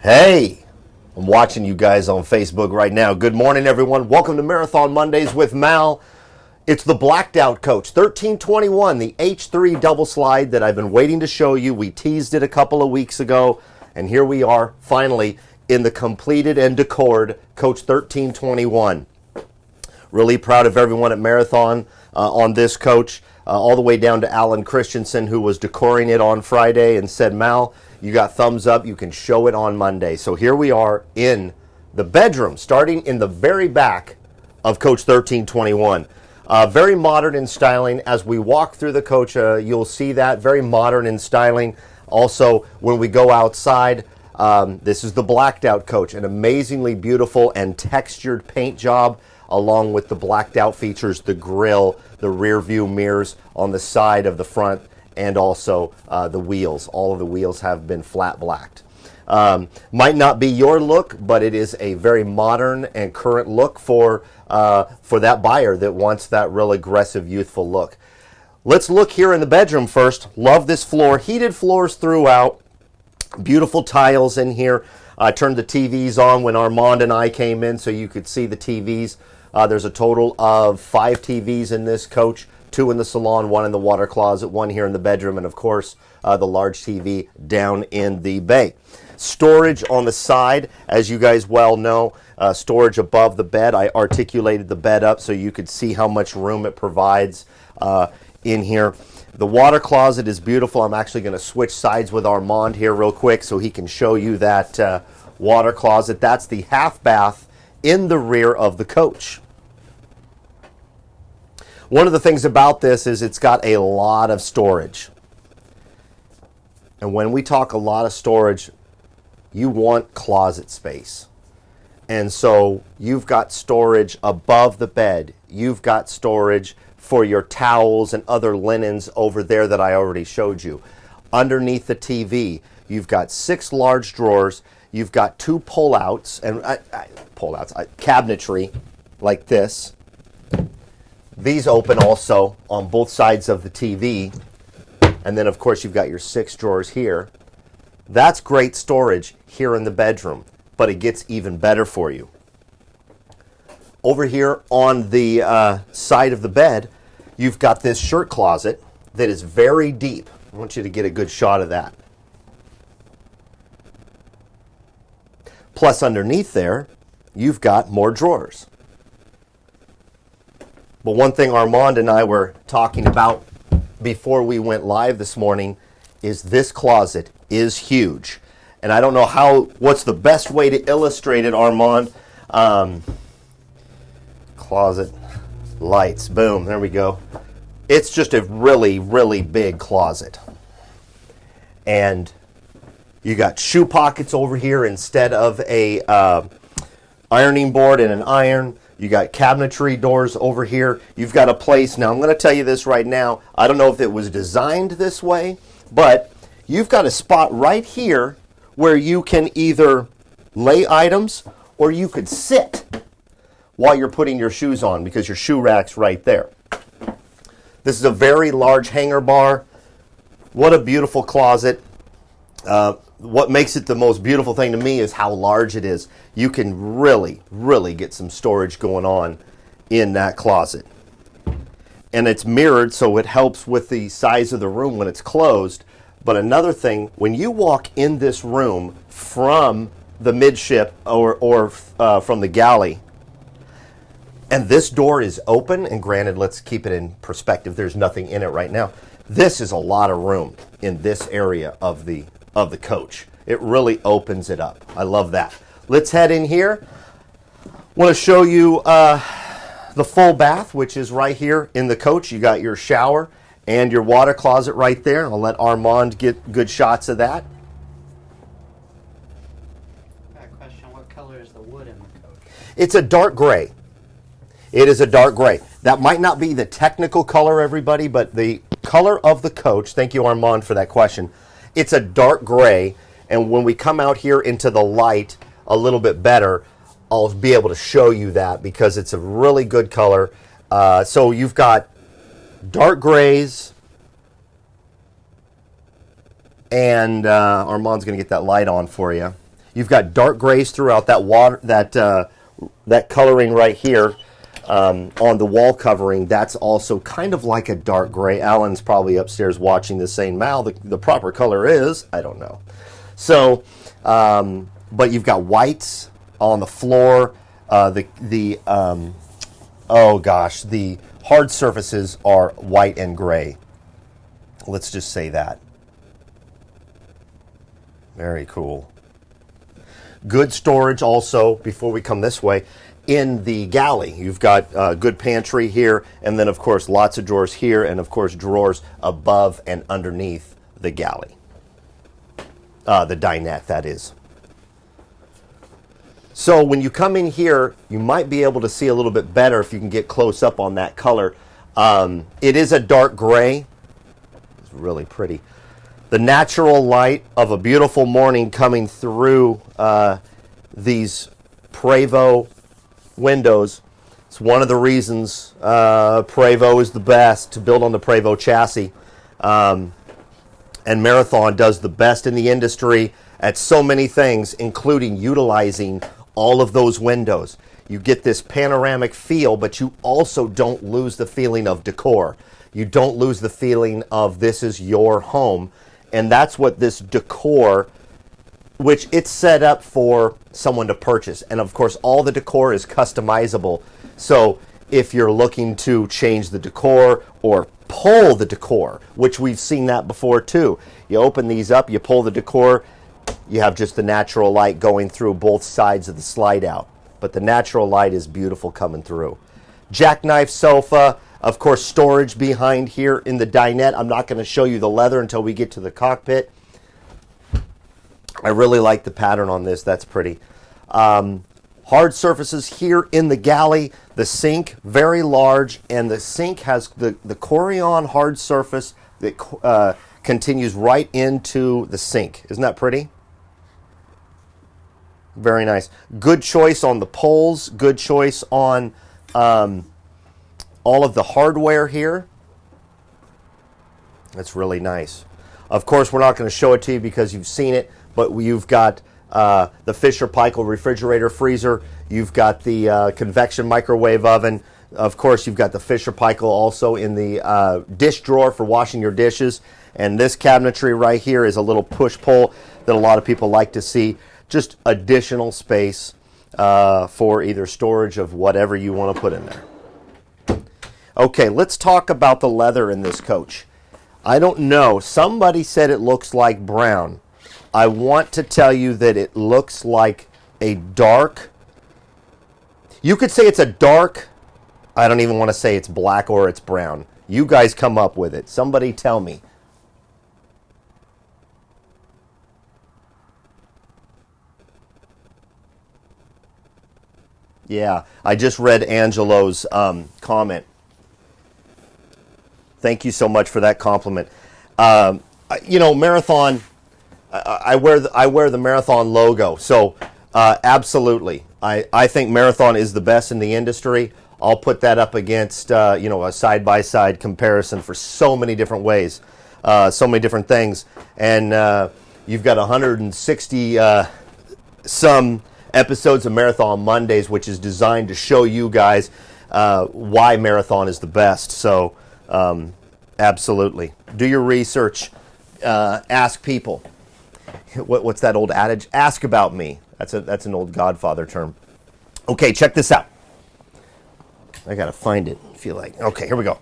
Hey, I'm watching you guys on Facebook right now. Good morning, everyone. Welcome to Marathon Mondays with Mal. It's the blacked out coach, 1321, the H3 double slide that I've been waiting to show you. We teased it a couple of weeks ago, and here we are finally in the completed and decored Coach 1321. Really proud of everyone at Marathon on this coach, all the way down to Alan Christensen, who was decoring it on Friday and said, Mal, you got thumbs up, you can show it on Monday. So here we are in the bedroom, starting in the very back of Coach 1321. Very modern in styling. As we walk through the coach, you'll see that, very modern in styling. Also, when we go outside, this is the blacked out coach, an amazingly beautiful and textured paint job, along with the blacked out features, the grille, the rear view mirrors on the side of the front, and also the wheels. All of the wheels have been flat blacked. Might not be your look, but it is a very modern and current look for that buyer that wants that real aggressive, youthful look. Let's look here in the bedroom first. Love this floor. Heated floors throughout. Beautiful tiles in here. I turned the TVs on when Armand and I came in so you could see the TVs. There's a total of 5 TVs in this coach. 2 in the salon, 1 in the water closet, 1 here in the bedroom, and of course, the large TV down in the bay. Storage on the side, as you guys well know, storage above the bed. I articulated the bed up so you could see how much room it provides in here. The water closet is beautiful. I'm actually going to switch sides with Armand here real quick so he can show you that water closet. That's the half bath in the rear of the coach. One of the things about this is it's got a lot of storage. And when we talk a lot of storage, you want closet space. And so you've got storage above the bed. You've got storage for your towels and other linens over there that I already showed you. Underneath the TV, you've got 6 large drawers. You've got 2 pull-outs, and cabinetry like this. These open also on both sides of the TV. And then, of course, you've got your 6 drawers here. That's great storage here in the bedroom, but it gets even better for you. Over here on the side of the bed, you've got this shirt closet that is very deep. I want you to get a good shot of that. Plus, underneath there, you've got more drawers. But one thing Armand and I were talking about before we went live this morning is this closet is huge. And I don't know what's the best way to illustrate it, Armand. Closet, lights, boom, there we go. It's just a really, really big closet. And you got shoe pockets over here instead of a ironing board and an iron. You got cabinetry doors over here. You've got a place. Now, I'm going to tell you this right now. I don't know if it was designed this way, but you've got a spot right here where you can either lay items or you could sit while you're putting your shoes on because your shoe rack's right there. This is a very large hanger bar. What a beautiful closet. What makes it the most beautiful thing to me is how large it is. You can really, really get some storage going on in that closet. And it's mirrored, so it helps with the size of the room when it's closed. But another thing, when you walk in this room from the midship or from the galley, and this door is open, and granted, let's keep it in perspective, there's nothing in it right now. This is a lot of room in this area of the coach. It really opens it up. I love that. Let's head in here. I want to show you the full bath, which is right here in the coach. You got your shower and your water closet right there. I'll let Armand get good shots of that. I got a question. What color is the wood in the coach? It's a dark gray. It is a dark gray. That might not be the technical color, everybody, but the color of the coach, thank you, Armand, for that question. It's a dark gray, and when we come out here into the light a little bit better, I'll be able to show you that because it's a really good color. So you've got dark grays, and Armand's going to get that light on for you. You've got dark grays throughout that coloring right here on the wall covering. That's also kind of like a dark gray. Alan's probably upstairs watching this saying, Mal, the proper color is, I don't know. So, but you've got whites on the floor. The hard surfaces are white and gray. Let's just say that. Very cool. Good storage also, before we come this way, in the galley. You've got good pantry here, and then, of course, lots of drawers here, and, of course, drawers above and underneath the galley. The dinette, that is. So when you come in here, you might be able to see a little bit better if you can get close up on that color. It is a dark gray. It's really pretty. The natural light of a beautiful morning coming through these Prevost windows. It's one of the reasons Prevost is the best, to build on the Prevost chassis. And Marathon does the best in the industry at so many things, including utilizing all of those windows. You get this panoramic feel, but you also don't lose the feeling of decor. You don't lose the feeling of this is your home. And that's what this decor, which it's set up for someone to purchase. And of course, all the decor is customizable. So if you're looking to change the decor or pull the decor, which we've seen that before too. You open these up, you pull the decor, you have just the natural light going through both sides of the slide out. But the natural light is beautiful coming through. Jackknife sofa, of course, storage behind here in the dinette. I'm not going to show you the leather until we get to the cockpit. I really like the pattern on this. That's pretty. Hard surfaces here in the galley. The sink, very large, and the sink has the Corian hard surface that continues right into the sink. Isn't that pretty? Very nice. Good choice on the poles. Good choice on all of the hardware here. That's really nice. Of course, we're not going to show it to you because you've seen it, but you've got the Fisher-Paykel refrigerator freezer. You've got the convection microwave oven. Of course, you've got the Fisher-Paykel also in the dish drawer for washing your dishes. And this cabinetry right here is a little push-pull that a lot of people like to see. Just additional space for either storage of whatever you want to put in there. Okay, let's talk about the leather in this coach. I don't know. Somebody said it looks like brown. I want to tell you that it looks like a dark... You could say it's a dark... I don't even want to say it's black or it's brown. You guys come up with it. Somebody tell me. Yeah, I just read Angelo's comment. Thank you so much for that compliment. You know, Marathon, I wear the Marathon logo, so absolutely. I think Marathon is the best in the industry. I'll put that up against a side-by-side comparison for so many different ways, so many different things. And you've got 160 some episodes of Marathon Mondays, which is designed to show you guys why Marathon is the best. So absolutely. Do your research. Ask people. What's that old adage? Ask about me. That's an old Godfather term. Okay, check this out. I gotta find it. I feel like. Okay, here we go.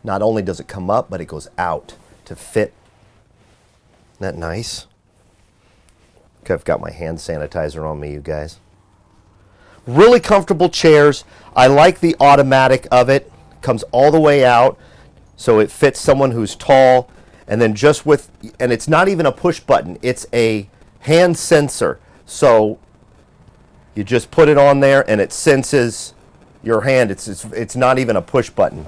Not only does it come up, but it goes out to fit. Isn't that nice? Okay, I've got my hand sanitizer on me, you guys. Really comfortable chairs. I like the automatic of it. Comes all the way out, so it fits someone who's tall. And then and it's not even a push button. It's a hand sensor. So you just put it on there, and it senses your hand. It's not even a push button.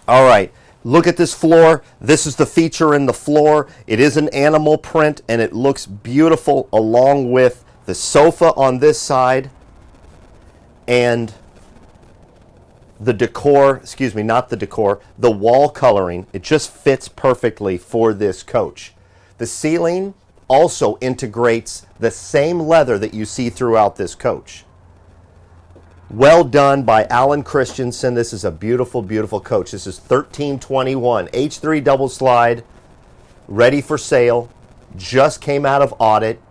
All right, look at this floor. This is the feature in the floor. It is an animal print, and it looks beautiful along with the sofa on this side and the decor, excuse me, not the decor, the wall coloring, it just fits perfectly for this coach. The ceiling also integrates the same leather that you see throughout this coach. Well done by Alan Christensen. This is a beautiful, beautiful coach. This is 1321 H3 double slide, ready for sale, just came out of audit.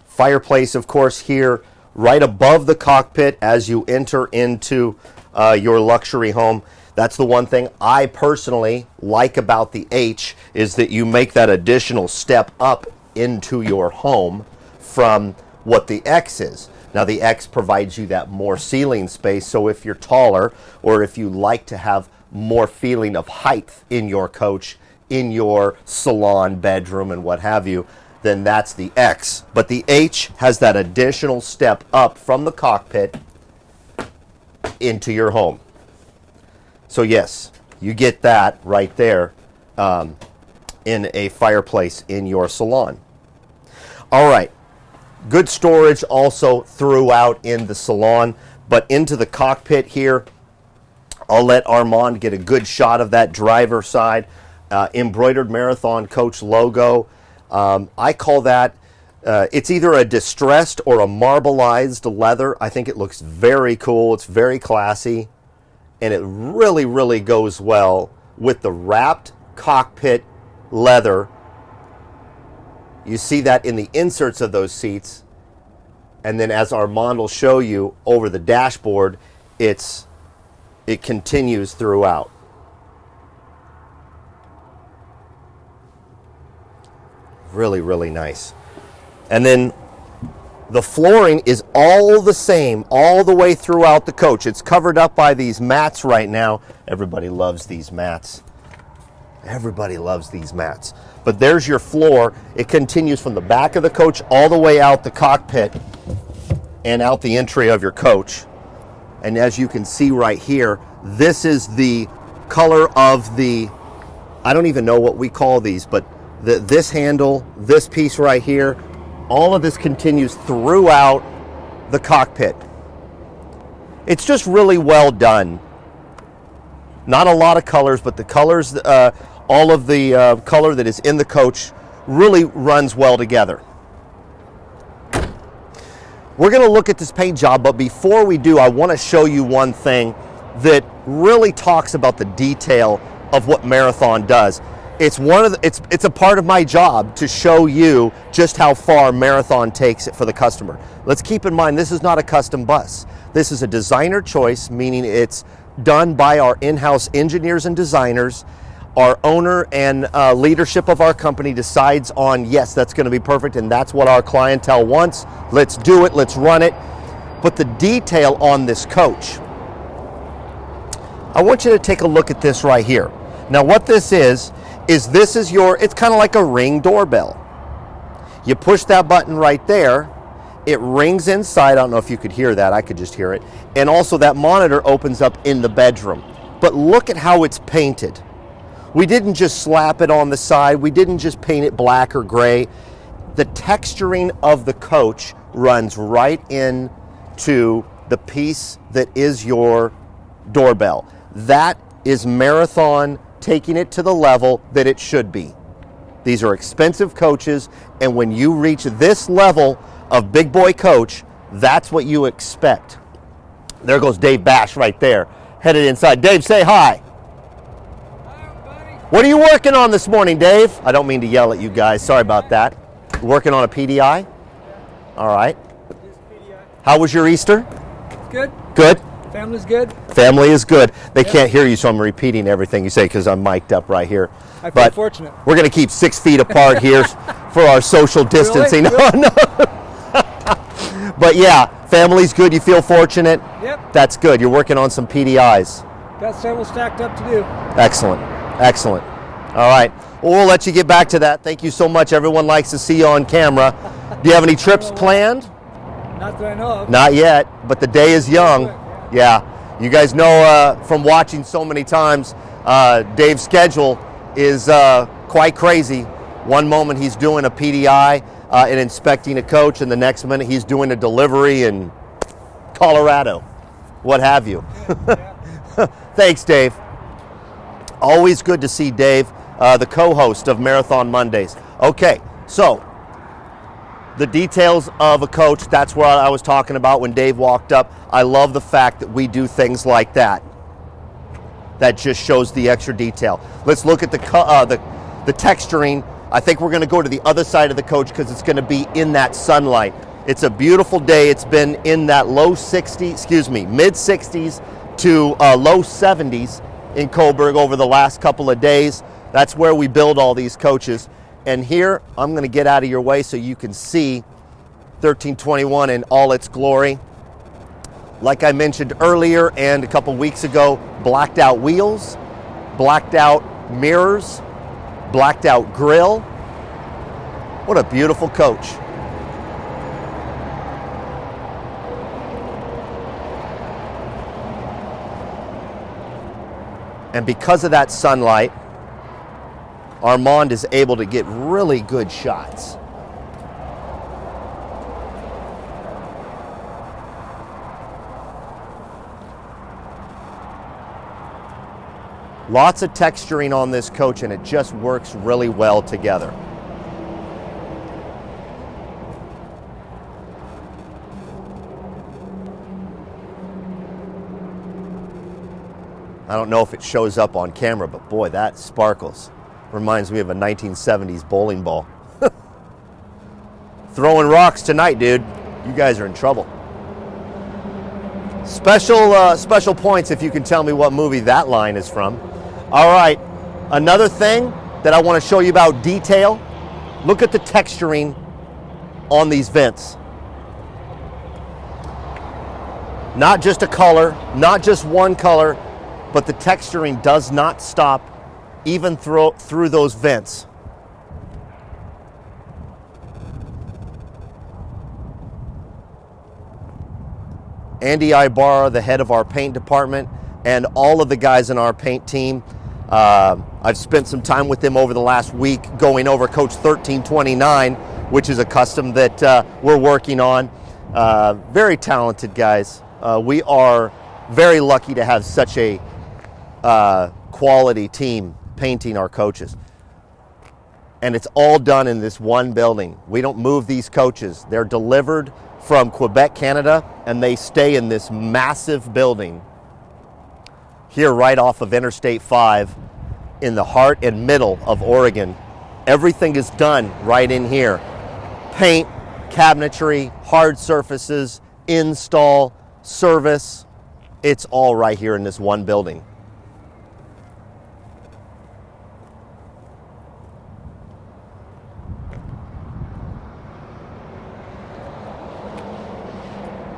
Fireplace, of course, here right above the cockpit as you enter into your luxury home. That's the one thing I personally like about the H, is that you make that additional step up into your home from what the X is. Now the X provides you that more ceiling space, so if you're taller or if you like to have more feeling of height in your coach, in your salon, bedroom, and what have you, then that's the X. But the H has that additional step up from the cockpit into your home. So yes, you get that right there in a fireplace in your salon. All right, good storage also throughout in the salon, but into the cockpit here, I'll let Armand get a good shot of that driver side. Embroidered Marathon Coach logo. I call that, it's either a distressed or a marbleized leather. I think it looks very cool. It's very classy. And it really, really goes well with the wrapped cockpit leather. You see that in the inserts of those seats. And then as Armand will show you over the dashboard, it continues throughout. Really, really nice. And then the flooring is all the same all the way throughout the coach. It's covered up by these mats right now. Everybody loves these mats. Everybody loves these mats. But there's your floor. It continues from the back of the coach all the way out the cockpit and out the entry of your coach. And as you can see right here, this is the color of the, I don't even know what we call these, but this handle, this piece right here, all of this continues throughout the cockpit. It's just really well done. Not a lot of colors, but the colors, all of the color that is in the coach really runs well together. We're going to look at this paint job, but before we do, I want to show you one thing that really talks about the detail of what Marathon does. It's a part of my job to show you just how far Marathon takes it for the customer. Let's keep in mind, this is not a custom bus. This is a designer choice, meaning it's done by our in-house engineers and designers. Our owner and leadership of our company decides on, yes, that's going to be perfect, and that's what our clientele wants. Let's do it, let's run it. But the detail on this coach, I want you to take a look at this right here. Now what this is this is it's kind of like a Ring doorbell. You push that button right there, it rings inside. I don't know if you could hear that, I could just hear it. And also that monitor opens up in the bedroom. But look at how it's painted. We didn't just slap it on the side, we didn't just paint it black or gray. The texturing of the coach runs right into the piece that is your doorbell. That is Marathon taking it to the level that it should be. These are expensive coaches, and when you reach this level of big boy coach, that's what you expect. There goes Dave Bash right there, headed inside. Dave, say hi. Hi, everybody. What are you working on this morning, Dave? I don't mean to yell at you guys. Sorry about that. Working on a PDI? All right. How was your Easter? Good. Good? Family's good. Family is good. They can't hear you, so I'm repeating everything you say because I'm mic'd up right here. I feel But fortunate. we're going to keep 6 feet apart here for our social distancing. Really? Oh, no. But yeah, family's good. You feel fortunate? Yep. That's good. You're working on some PDIs. Got several stacked up to do. Excellent. Excellent. All right. Well, we'll let you get back to that. Thank you so much. Everyone likes to see you on camera. Do you have any trips planned? Not that I know of. Not yet, but the day is young. Yeah. You guys know from watching so many times, Dave's schedule is quite crazy. One moment he's doing a PDI, and inspecting a coach, and the next minute he's doing a delivery in Colorado, what have you. Thanks, Dave. Always good to see Dave, the co-host of Marathon Mondays. Okay, so the details of a coach, that's what I was talking about when Dave walked up. I love the fact that we do things like that. That just shows the extra detail. Let's look at the texturing. I think we're going to go to the other side of the coach because it's going to be in that sunlight. It's a beautiful day. It's been in that mid 60s to low 70s in Coburg over the last couple of days. That's where we build all these coaches. And here, I'm going to get out of your way so you can see 1321 in all its glory. Like I mentioned earlier and a couple weeks ago, blacked out wheels, blacked out mirrors, blacked out grill. What a beautiful coach. And because of that sunlight, Armand is able to get really good shots. Lots of texturing on this coach, and it just works really well together. I don't know if it shows up on camera, but boy, that sparkles. Reminds me of a 1970s bowling ball. Throwing rocks tonight, dude. You guys are in trouble. Special points if you can tell me what movie that line is from. All right, another thing that I want to show you about detail. Look at the texturing on these vents. Not just a color, not just one color, but the texturing does not stop even through those vents. Andy Ibarra, the head of our paint department, and all of the guys in our paint team. I've spent some time with them over the last week going over Coach 1329, which is a custom that we're working on. Very talented guys. We are very lucky to have such a quality team painting our coaches. And it's all done in this one building. We don't move these coaches. They're delivered from Quebec, Canada, and they stay in this massive building here right off of Interstate 5 in the heart and middle of Oregon. Everything is done right in here. Paint, cabinetry, hard surfaces, install, service, it's all right here in this one building.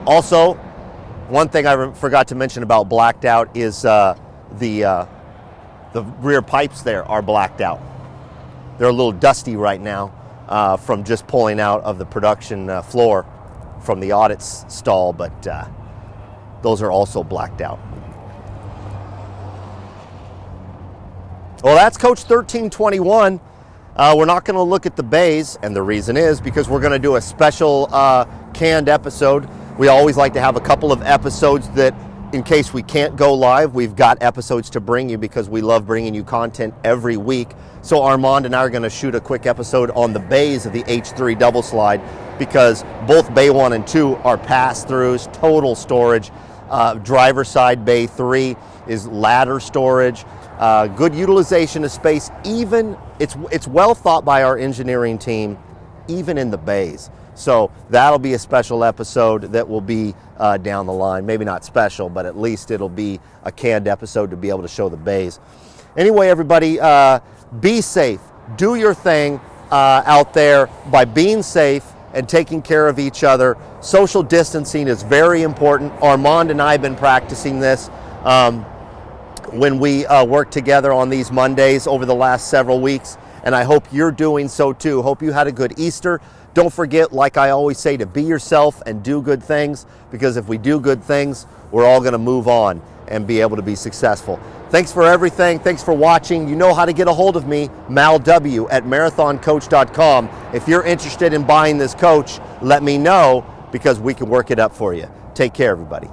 Also, one thing I forgot to mention about blacked out is the rear pipes there are blacked out. They're a little dusty right now from just pulling out of the production floor from the audit stall, but those are also blacked out. Well, that's Coach 1321. We're not going to look at the bays, and the reason is because we're going to do a special canned episode. We always like to have a couple of episodes that, in case we can't go live, we've got episodes to bring you because we love bringing you content every week. So Armand and I are going to shoot a quick episode on the bays of the H3 double slide because both bay 1 and 2 are pass-throughs, total storage. Driver side bay 3 is ladder storage. Good utilization of space. Even it's well thought by our engineering team, even in the bays. So that'll be a special episode that will be down the line. Maybe not special, but at least it'll be a canned episode to be able to show the bays. Anyway, everybody, be safe. Do your thing out there by being safe and taking care of each other. Social distancing is very important. Armand and I have been practicing this when we work together on these Mondays over the last several weeks, and I hope you're doing so too. Hope you had a good Easter. Don't forget, like I always say, to be yourself and do good things, because if we do good things, we're all going to move on and be able to be successful. Thanks for everything. Thanks for watching. You know how to get a hold of me, malw@marathoncoach.com. If you're interested in buying this coach, let me know because we can work it up for you. Take care, everybody.